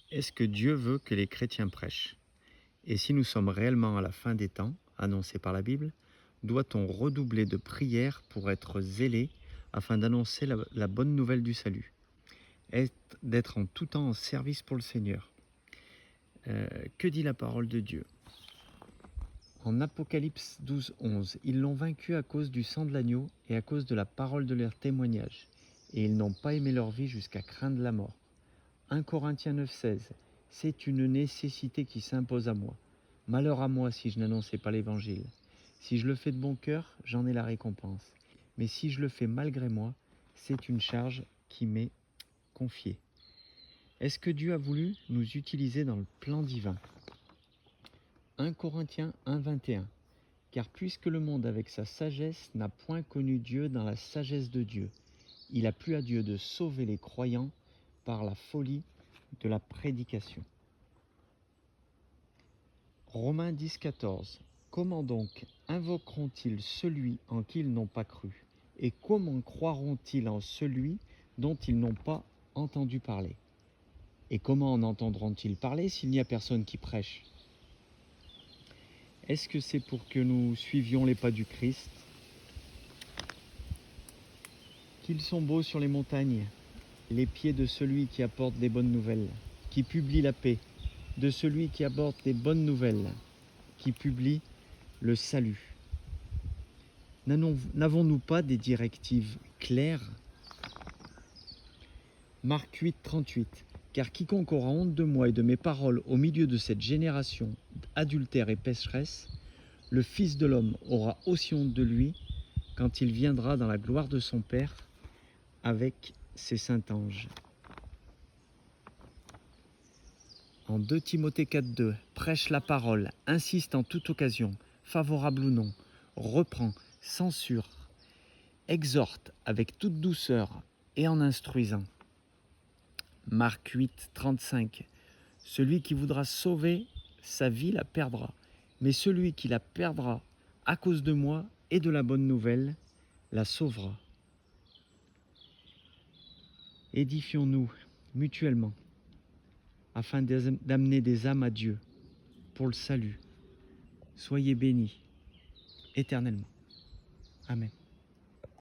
Est-ce que Dieu veut que les chrétiens prêchent? Et si nous sommes réellement à la fin des temps, annoncés par la Bible, doit-on redoubler de prières pour être zélé afin d'annoncer la bonne nouvelle du salut? D'être en tout temps en service pour le Seigneur. Que dit la parole de Dieu? En Apocalypse 12, 11, ils l'ont vaincu à cause du sang de l'agneau et à cause de la parole de leur témoignage, et ils n'ont pas aimé leur vie jusqu'à craindre la mort. 1 Corinthiens 9, 16, c'est une nécessité qui s'impose à moi. Malheur à moi si je n'annonçais pas l'Évangile. Si je le fais de bon cœur, j'en ai la récompense. Mais si je le fais malgré moi, c'est une charge qui m'est confiée. Est-ce que Dieu a voulu nous utiliser dans le plan divin? 1 Corinthiens 1, 21. Car puisque le monde avec sa sagesse n'a point connu Dieu dans la sagesse de Dieu, il a plu à Dieu de sauver les croyants par la folie de la prédication. Romains 10, 14. Comment donc invoqueront-ils celui en qui ils n'ont pas cru? Et comment croiront-ils en celui dont ils n'ont pas entendu parler? Et comment en entendront-ils parler s'il n'y a personne qui prêche? Est-ce que c'est pour que nous suivions les pas du Christ? Qu'ils sont beaux sur les montagnes, les pieds de celui qui apporte des bonnes nouvelles, qui publie la paix, de celui qui apporte des bonnes nouvelles, qui publie le salut. N'avons-nous pas des directives claires? Marc 8, 38. Car quiconque aura honte de moi et de mes paroles au milieu de cette génération adultère et pécheresse, le Fils de l'homme aura aussi honte de lui quand il viendra dans la gloire de son Père avec ses saints anges. En 2 Timothée 4, 2, prêche la parole, insiste en toute occasion, favorable ou non, reprend, censure, exhorte avec toute douceur et en instruisant. Marc 8, 35. Celui qui voudra sauver sa vie la perdra, mais celui qui la perdra à cause de moi et de la bonne nouvelle la sauvera. Édifions-nous mutuellement afin d'amener des âmes à Dieu pour le salut. Soyez bénis éternellement. Amen.